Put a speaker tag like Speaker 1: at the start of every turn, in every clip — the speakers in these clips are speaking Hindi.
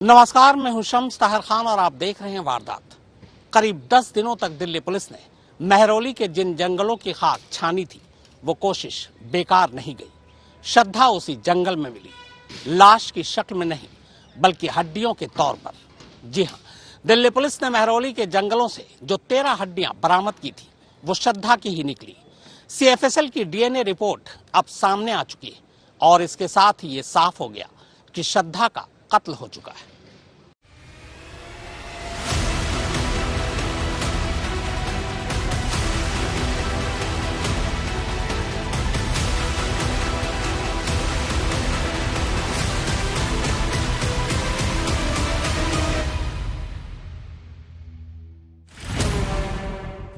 Speaker 1: नमस्कार, मैं हूं शम्स ताहिर खान और आप देख रहे हैं वारदात। करीब 10 दिनों तक दिल्ली पुलिस ने महरौली के जिन जंगलों की खाक छानी थी, वो कोशिश बेकार नहीं गई। श्रद्धा उसी जंगल में मिली, लाश की शक्ल में नहीं बल्कि हड्डियों के तौर पर। जी हां, दिल्ली पुलिस ने महरौली के जंगलों से जो 13 हड्डियां बरामद की थी, वो श्रद्धा की ही निकली। सीएफएसएल की डीएनए रिपोर्ट अब सामने आ चुकी है और इसके साथ ही ये साफ हो गया कि श्रद्धा का कत्ल हो चुका है।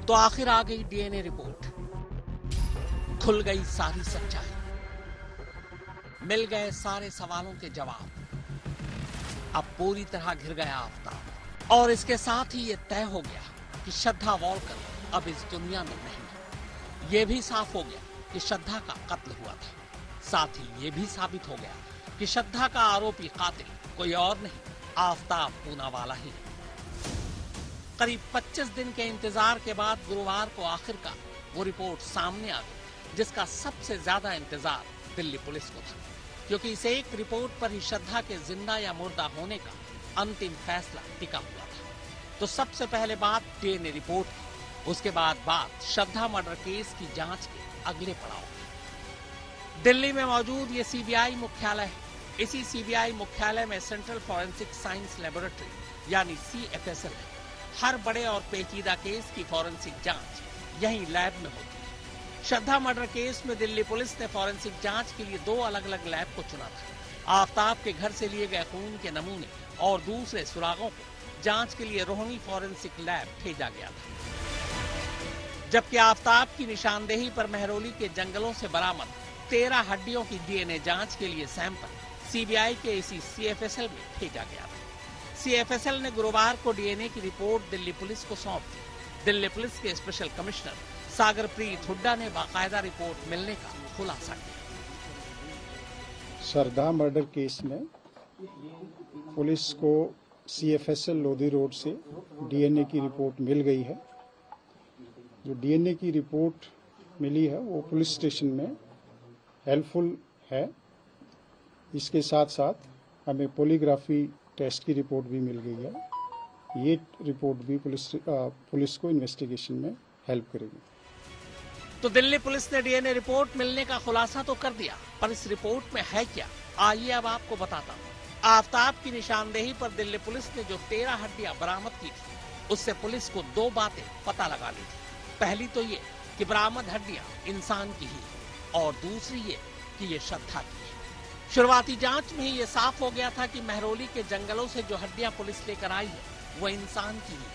Speaker 1: तो आखिर आ गई डीएनए रिपोर्ट, खुल गई सारी सच्चाई, मिल गए सारे सवालों के जवाब। अब पूरी तरह घिर गया आफताब और इसके साथ ही ये तय हो गया कि श्रद्धा वॉलकर अब इस दुनिया में नहीं। ये भी साफ हो गया कि श्रद्धा का कत्ल हुआ था। साथ ही ये भी साबित हो गया कि श्रद्धा का आरोपी कातिल कोई और नहीं, आफताब पूनावाला ही है। करीब 25 दिन के इंतजार के बाद गुरुवार को आखिरकार वो रिपोर्ट सामने आ गई, जिसका सबसे ज्यादा इंतजार दिल्ली पुलिस को था, क्योंकि इस एक रिपोर्ट पर ही श्रद्धा के जिंदा या मुर्दा होने का अंतिम फैसला टिका हुआ था। तो सबसे पहले बात डीएनए रिपोर्ट की, उसके बाद बात श्रद्धा मर्डर केस की जांच के अगले पड़ाव की। दिल्ली में मौजूद ये सीबीआई मुख्यालय है। इसी सीबीआई मुख्यालय में सेंट्रल फॉरेंसिक साइंस लेबोरेटरी यानी सीएफएसएल है। हर बड़े और पेचीदा केस की फॉरेंसिक जांच यही लैब में होती है। श्रद्धा मर्डर केस में दिल्ली पुलिस ने फॉरेंसिक जांच के लिए 2 अलग अलग लैब को चुना था। आफताब के घर से लिए गए खून के नमूने और दूसरे सुरागों को जांच के लिए रोहिणी फॉरेंसिक लैब भेजा गया था। जबकि आफताब की निशानदेही पर महरौली के जंगलों से बरामद 13 हड्डियों की डीएनए जांच के लिए सैंपल सीबीआई के इसी सीएफएसएल में भेजा गया था। सीएफएसएल ने गुरुवार को डीएनए की रिपोर्ट दिल्ली पुलिस को सौंप दी। दिल्ली पुलिस के स्पेशल कमिश्नर सागरप्रीत हुड्डा ने बाकायदा रिपोर्ट मिलने का खुलासा किया।
Speaker 2: श्रद्धा मर्डर केस में पुलिस को सीएफएसएल लोधी रोड से डीएनए की रिपोर्ट मिल गई है। जो डीएनए की रिपोर्ट मिली है वो पुलिस स्टेशन में हेल्पफुल है। इसके साथ साथ हमें पॉलीग्राफी टेस्ट की रिपोर्ट भी मिल गई है। ये रिपोर्ट भी पुलिस को इन्वेस्टिगेशन में हेल्प करेगी।
Speaker 1: तो दिल्ली पुलिस ने डीएनए रिपोर्ट मिलने का खुलासा तो कर दिया, पर इस रिपोर्ट में है क्या, आइए अब आपको बताता हूँ। आफताब की निशानदेही पर दिल्ली पुलिस ने जो 13 हड्डियां बरामद की थी, उससे पुलिस को 2 बातें पता लगा ली थी। पहली तो ये कि बरामद हड्डियां इंसान की ही और दूसरी ये कि ये श्रद्धा की। शुरुआती जांच में ही ये साफ हो गया था कि महरौली के जंगलों से जो हड्डियां पुलिस लेकर आई है वो इंसान की ही।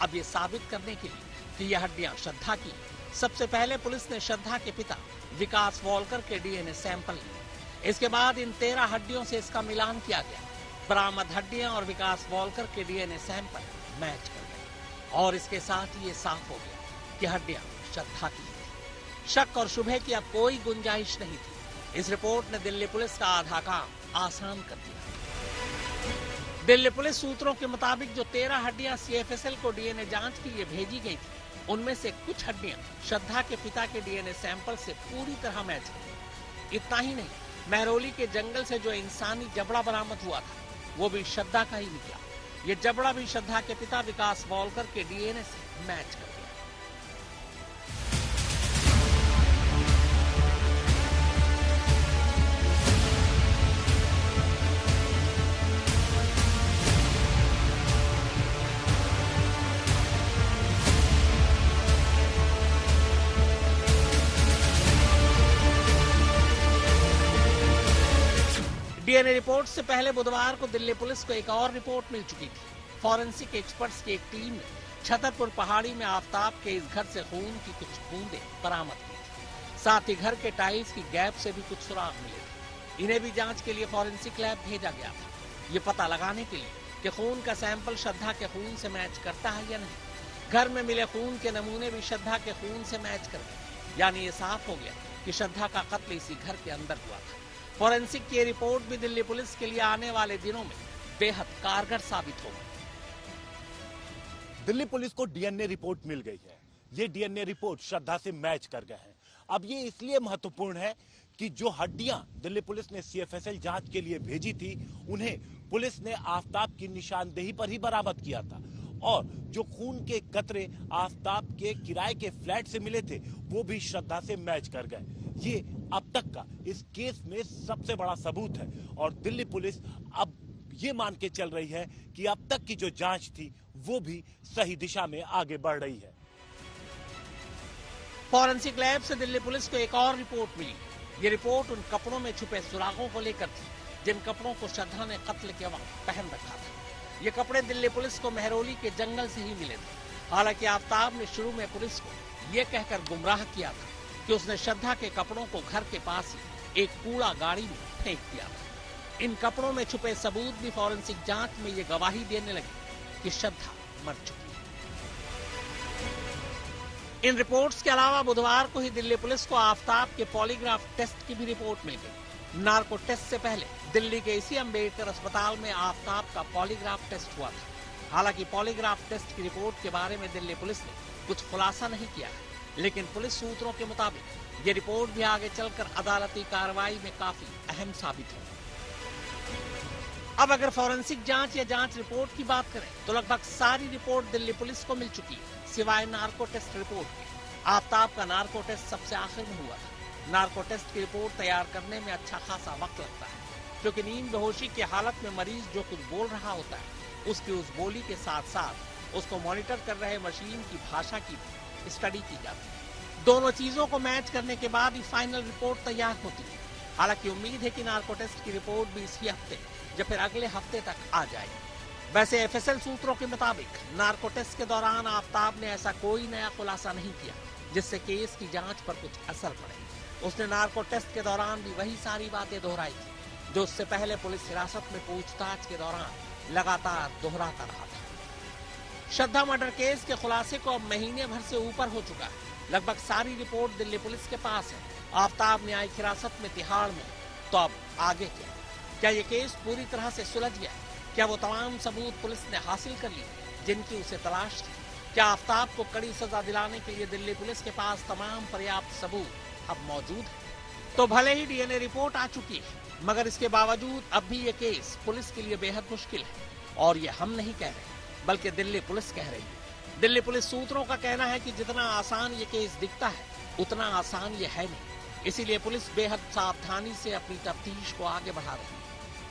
Speaker 1: अब ये साबित करने के लिए कि ये हड्डियां श्रद्धा की, सबसे पहले पुलिस ने श्रद्धा के पिता विकास वॉलकर के डीएनए सैंपल लिए। इसके बाद इन 13 हड्डियों से इसका मिलान किया गया। बरामद हड्डियां और विकास वॉलकर के डीएनए सैंपल मैच कर गए और इसके साथ ही ये साफ हो गया कि हड्डियां श्रद्धा की थी। शक और शुभे की अब कोई गुंजाइश नहीं थी। इस रिपोर्ट ने दिल्ली पुलिस का आधा काम आसान कर दिया। दिल्ली पुलिस सूत्रों के मुताबिक जो 13 हड्डियां सीएफएसएल को डीएनए जांच के लिए भेजी गई थी, उनमें से कुछ हड्डियां श्रद्धा के पिता के डीएनए सैंपल से पूरी तरह मैच की। इतना ही नहीं, महरौली के जंगल से जो इंसानी जबड़ा बरामद हुआ था, वो भी श्रद्धा का ही निकला। ये जबड़ा भी श्रद्धा के पिता विकास वॉलकर के डीएनए से मैच कर गया। डीएनए रिपोर्ट से पहले बुधवार को दिल्ली पुलिस को एक और रिपोर्ट मिल चुकी थी। फॉरेंसिक एक्सपर्ट्स की एक टीम ने छतरपुर पहाड़ी में आफताब के इस घर से खून की कुछ बूंदें बरामद की थी। साथ ही घर के टाइल्स की गैप से भी कुछ सुराग मिले थे। इन्हें भी जांच के लिए फॉरेंसिक लैब भेजा गया था, ये पता लगाने के लिए कि खून का सैंपल श्रद्धा के खून से मैच करता है या नहीं। घर में मिले खून के नमूने भी श्रद्धा के खून से मैच कर गए, यानी ये साफ हो गया कि श्रद्धा का कत्ल इसी घर के अंदर हुआ था। फॉरेंसिक की रिपोर्ट भी दिल्ली पुलिस के लिए आने वाले दिनों में बेहद कारगर साबित होगा।
Speaker 3: दिल्ली पुलिस को डीएनए रिपोर्ट मिल गई है। ये डीएनए रिपोर्ट श्रद्धा से मैच कर गए हैं। अब ये इसलिए महत्वपूर्ण है कि जो हड्डियां दिल्ली पुलिस ने सीएफएसएल जांच के लिए भेजी थी, उन्हें पुलिस ने आफताब की निशानदेही पर ही बरामद किया था, और जो खून के कतरे आफताब के किराए के फ्लैट से मिले थे, वो भी श्रद्धा से मैच कर गए। ये अब तक का इस केस में सबसे बड़ा सबूत है, और दिल्ली पुलिस अब ये मान के चल रही है कि अब तक की जो जांच थी वो भी सही दिशा में आगे बढ़ रही है।
Speaker 1: फॉरेंसिक लैब से दिल्ली पुलिस को एक और रिपोर्ट मिली। ये रिपोर्ट उन कपड़ों में छुपे सुरागों को लेकर थी जिन कपड़ों को श्रद्धा ने कत्ल के वक्त पहन रखा था। ये कपड़े दिल्ली पुलिस को मेहरौली के जंगल से ही मिले थे। हालांकि आफताब ने शुरू में पुलिस को ये कहकर गुमराह किया था कि उसने श्रद्धा के कपड़ों को घर के पास ही एक कूड़ा गाड़ी में फेंक दिया था। इन कपड़ों में छुपे सबूत भी फॉरेंसिक जांच में ये गवाही देने लगे कि श्रद्धा मर चुकी है। इन रिपोर्ट्स के अलावा बुधवार को ही दिल्ली पुलिस को आफताब के पॉलीग्राफ टेस्ट की भी रिपोर्ट मिल गई। नार्को टेस्ट से पहले दिल्ली के इसी अंबेडकर अस्पताल में आफताब का पॉलीग्राफ टेस्ट हुआ था। हालांकि पॉलीग्राफ टेस्ट की रिपोर्ट के बारे में दिल्ली पुलिस ने कुछ खुलासा नहीं किया है, लेकिन पुलिस सूत्रों के मुताबिक ये रिपोर्ट भी आगे चलकर अदालती कार्रवाई में काफी अहम साबित होगी। अब अगर फॉरेंसिक जांच या जांच रिपोर्ट की बात करें तो लगभग सारी रिपोर्ट दिल्ली पुलिस को मिल चुकी है, सिवाय नार्को टेस्ट रिपोर्ट के। आफताब का नार्को टेस्ट सबसे आखिर में हुआ था। नार्को टेस्ट की रिपोर्ट तैयार करने में अच्छा खासा वक्त लगता है, क्योंकि नींद बेहोशी की हालत में मरीज जो कुछ बोल रहा होता है, उसकी उस बोली के साथ साथ उसको मॉनिटर कर रहे मशीन की भाषा की स्टडी की जाती है। दोनों चीजों को मैच करने के बाद ही फाइनल रिपोर्ट तैयार होती है। हालांकि उम्मीद है कि नार्को टेस्ट की रिपोर्ट भी इसी हफ्ते या फिर अगले हफ्ते तक आ जाएगी। वैसे एफएसएल सूत्रों के मुताबिक नार्को टेस्ट के दौरान आफताब ने ऐसा कोई नया खुलासा नहीं किया जिससे केस की जांच पर कुछ असर पड़े। उसने नार्को टेस्ट के दौरान भी वही सारी बातें दोहराई थी जो उससे पहले पुलिस हिरासत में पूछताछ के दौरान लगातार दोहराता रहा था। श्रद्धा मर्डर केस के खुलासे को अब महीने भर से ऊपर हो चुका है। लगभग सारी रिपोर्ट दिल्ली पुलिस के पास है। आफताब न्यायिक हिरासत में तिहाड़ में, तो अब आगे क्या ये केस पूरी तरह से सुलझ गया? क्या वो तमाम सबूत पुलिस ने हासिल कर लिए जिनकी उसे तलाश थी? क्या आफताब को कड़ी सजा दिलाने के लिए दिल्ली पुलिस के पास तमाम पर्याप्त सबूत अब मौजूद है? तो भले ही डीएनए रिपोर्ट आ चुकी है, मगर इसके बावजूद अब भी ये केस पुलिस के लिए बेहद मुश्किल है। और ये हम नहीं कह रहे, बल्कि दिल्ली पुलिस कह रही है। दिल्ली पुलिस सूत्रों का कहना है कि जितना आसान ये केस दिखता है, उतना आसान ये है नहीं। इसीलिए पुलिस बेहद सावधानी से अपनी तफ्तीश को आगे बढ़ा रही है।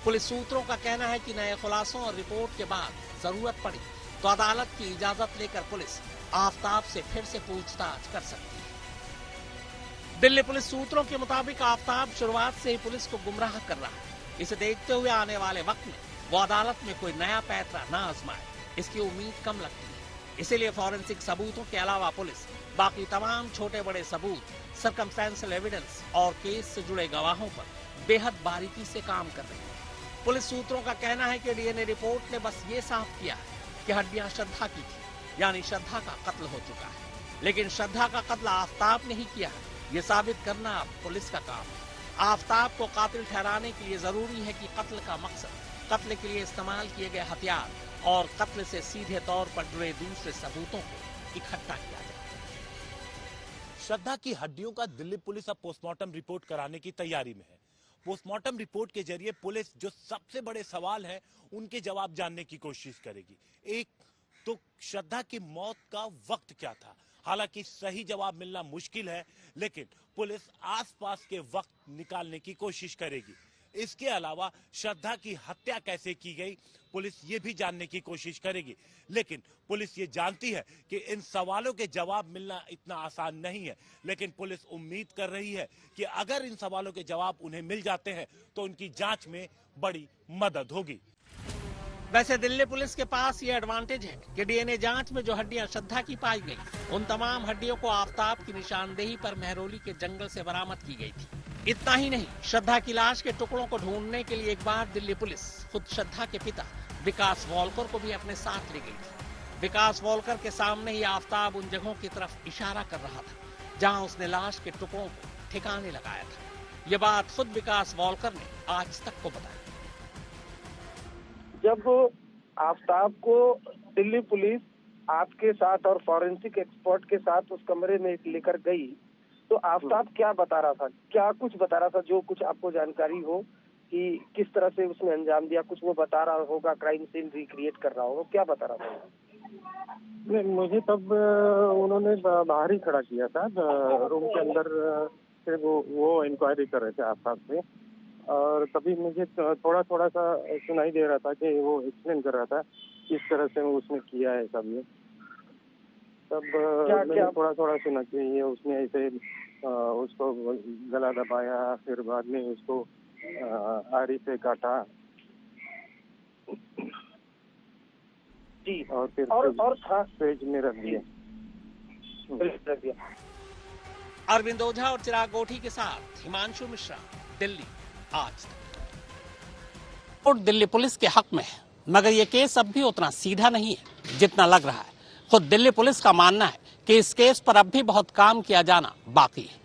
Speaker 1: पुलिस सूत्रों का कहना है कि नए खुलासों और रिपोर्ट के बाद जरूरत पड़ी तो अदालत की इजाजत लेकर पुलिस आफताब से फिर से पूछताछ कर सकती है। दिल्ली पुलिस सूत्रों के मुताबिक आफताब शुरुआत से ही पुलिस को गुमराह कर रहा है। इसे देखते हुए आने वाले वक्त में वो अदालत में कोई नया पैंतरा न आजमाए, इसकी उम्मीद कम लगती है। इसीलिए फॉरेंसिक सबूतों के अलावा पुलिस बाकी तमाम छोटे बड़े सबूत, सर्कमस्टेंशियल एविडेंस और केस से जुड़े गवाहों पर बेहद बारीकी से काम कर रही है। पुलिस सूत्रों का कहना है कि डीएनए रिपोर्ट ने बस ये साफ किया है कि हड्डियां श्रद्धा की थी, यानी श्रद्धा का कत्ल हो चुका है। लेकिन श्रद्धा का कत्ल आफताब ने ही किया है, ये साबित करना अब पुलिस का काम है। आफताब को कातिल ठहराने के लिए जरूरी है कि कत्ल का मकसद, कत्ल के लिए इस्तेमाल किए गए हथियार और कत्ल से सीधे तौर पर जुड़े दूसरे सबूतों को इकट्ठा किया जाए।
Speaker 3: श्रद्धा की हड्डियों का दिल्ली पुलिस अब पोस्टमार्टम रिपोर्ट कराने की तैयारी में है। पोस्टमार्टम रिपोर्ट के जरिए पुलिस जो सबसे बड़े सवाल हैं उनके जवाब जानने की कोशिश करेगी। एक तो श्रद्धा की मौत का वक्त क्या था? हालांकि सही जवाब मिलना मुश्किल है, लेकिन पुलिस आसपास के वक्त निकालने की कोशिश करेगी। इसके अलावा श्रद्धा की हत्या कैसे की गई, पुलिस ये भी जानने की कोशिश करेगी। लेकिन पुलिस ये जानती है कि इन सवालों के जवाब मिलना इतना आसान नहीं है, लेकिन पुलिस उम्मीद कर रही है कि अगर इन सवालों के जवाब उन्हें मिल जाते हैं तो उनकी जांच में बड़ी मदद होगी।
Speaker 1: वैसे दिल्ली पुलिस के पास ये एडवांटेज है कि डीएनए जांच में जो हड्डियां श्रद्धा की पाई गई, उन तमाम हड्डियों को आफताब की निशानदेही पर मेहरौली के जंगल से बरामद की गई थी। इतना ही नहीं, श्रद्धा की लाश के टुकड़ों को ढूंढने के लिए एक बार दिल्ली पुलिस खुद श्रद्धा के पिता विकास वॉलकर को भी अपने साथ ले गई थी। विकास वॉलकर के सामने ही आफताब उन जगहों की तरफ इशारा कर रहा था जहां उसने लाश के टुकड़ों को ठिकाने लगाया था। ये बात खुद विकास वॉलकर ने आज तक को बताई।
Speaker 4: जब आफ्ताब को दिल्ली पुलिस आपके साथ और फॉरेंसिक एक्सपर्ट के साथ उस कमरे में लेकर गई, तो आफ्ताब क्या बता रहा था, क्या कुछ बता रहा था, जो कुछ आपको जानकारी हो कि किस तरह से उसने अंजाम दिया? कुछ वो बता रहा होगा, क्राइम सीन रिक्रिएट कर रहा होगा, क्या बता रहा था?
Speaker 5: नहीं, मुझे तब उन्होंने बाहर ही खड़ा किया था रूम के अंदर से। वो इंक्वायरी कर रहे थे आफ्ताब से, और तभी मुझे थोड़ा थोड़ा सा सुनाई दे रहा था कि वो एक्सप्लेन कर रहा था किस तरह से उसने किया है सब ये। तब मैंने थोड़ा थोड़ा सुना कि ये उसने ऐसे उसको गला दबाया, फिर बाद में उसको आरी से काटा
Speaker 4: जी,
Speaker 5: और फिर फ्रिज में रख दिया।
Speaker 1: अरविंद ओझा और चिराग गोठी के साथ हिमांशु मिश्रा, दिल्ली आज तक। दिल्ली पुलिस के हक में है, मगर यह केस अब भी उतना सीधा नहीं है जितना लग रहा है। खुद दिल्ली पुलिस का मानना है कि इस केस पर अब भी बहुत काम किया जाना बाकी है।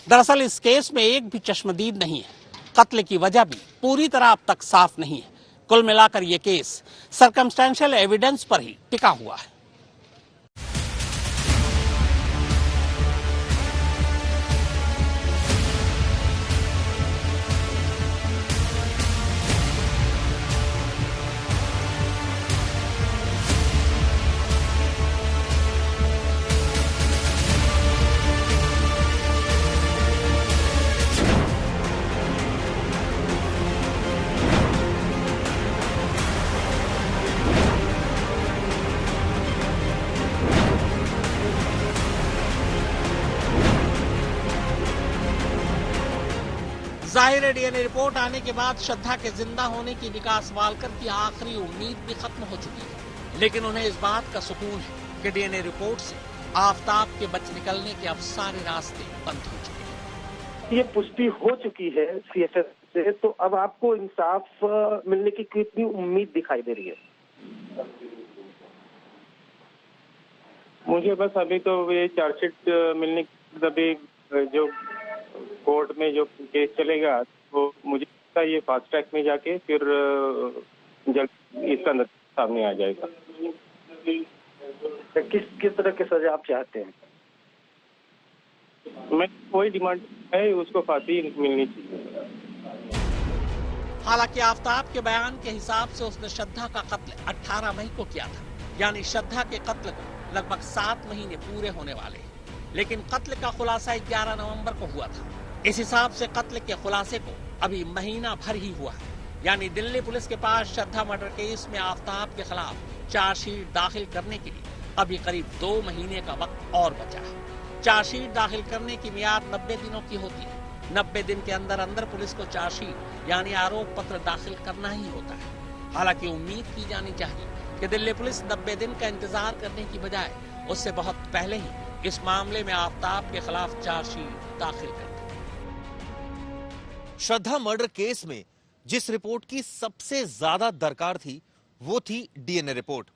Speaker 1: दरअसल इस केस में एक भी चश्मदीद नहीं है। कत्ल की वजह भी पूरी तरह अब तक साफ नहीं है। कुल मिलाकर यह केस सर्कमस्टेंशियल एविडेंस पर ही टिका हुआ है। जाहिर है डीएनए रिपोर्ट आने के बाद श्रद्धा के जिंदा होने की निकास वालकर की आखिरी उम्मीद भी खत्म हो चुकी है, लेकिन उन्हें इस बात का सुकून है कि डीएनए रिपोर्ट से आफ्ताब के बच निकलने के अब सारे रास्ते बंद हो चुके हैं।
Speaker 4: ये पुष्टि हो चुकी है सीएफएस से, तो अब आपको इंसाफ मिलने की कितनी उम्मीद दिखाई दे रही है?
Speaker 5: मुझे बस अभी तो ये चार्जशीट मिलने अभी जो कोर्ट में जो केस चलेगा, तो मुझे लगता है ये फास्ट ट्रैक में जाके फिर जल्द इसका नतीजा सामने आ जाएगा।
Speaker 4: किस तरह की सजा आप चाहते हैं?
Speaker 5: मैं वही डिमांड है, उसको फांसी मिलनी चाहिए।
Speaker 1: हालांकि आफ्ताब के बयान के हिसाब से उसने श्रद्धा का कत्ल 18 मई को किया था, यानी श्रद्धा के कत्ल को लगभग 7 महीने पूरे होने वाले हैं। लेकिन कत्ल का खुलासा 11 नवंबर को हुआ था। इस हिसाब से कत्ल के खुलासे को अभी महीना भर ही हुआ है, यानी दिल्ली पुलिस के पास श्रद्धा मर्डर केस में आफ्ताब के खिलाफ चार्जशीट दाखिल करने के लिए अभी करीब 2 महीने का वक्त और बचा है। चार्जशीट दाखिल करने की मियाद 90 दिनों की होती है। 90 दिन के अंदर अंदर पुलिस को चार्जशीट यानी आरोप पत्र दाखिल करना ही होता है। हालांकि उम्मीद की जानी चाहिए कि दिल्ली पुलिस 90 दिन का इंतजार करने की बजाय उससे बहुत पहले ही इस मामले में आफ्ताब के खिलाफ चार्जशीट दाखिल करे।
Speaker 6: श्रद्धा मर्डर केस में जिस रिपोर्ट की सबसे ज्यादा दरकार थी वो थी डीएनए रिपोर्ट,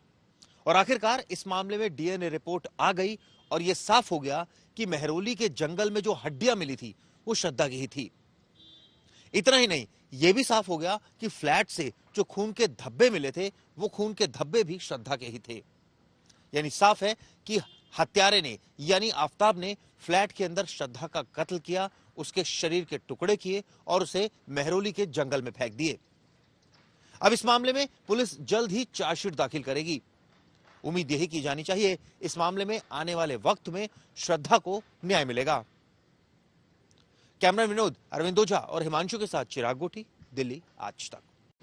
Speaker 6: और आखिरकार इस मामले में डीएनए रिपोर्ट आ गई और यह साफ हो गया कि मेहरौली के जंगल में जो हड्डियां मिली थी वो श्रद्धा की ही थी। इतना ही नहीं, यह भी साफ हो गया कि फ्लैट से जो खून के धब्बे मिले थे वो खून के धब्बे भी श्रद्धा के ही थे। यानी साफ है कि हत्यारे ने यानी आफ्ताब ने फ्लैट के अंदर श्रद्धा का कत्ल किया, उसके शरीर के टुकड़े किए और उसे मेहरौली के जंगल में फेंक दिए। अब इस मामले में पुलिस जल्द ही चार्जशीट दाखिल करेगी। उम्मीद यही की जानी चाहिए इस मामले में आने वाले वक्त में श्रद्धा को न्याय मिलेगा। कैमरा विनोद, अरविंद ओझा और हिमांशु के साथ चिराग गोठी, दिल्ली आज तक।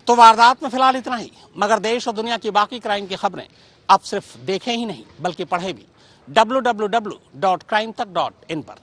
Speaker 1: तो वारदात में फिलहाल इतना ही, मगर देश और दुनिया की बाकी क्राइम की खबरें अब सिर्फ देखें ही नहीं बल्कि पढ़े भी। www.crimetak.in पर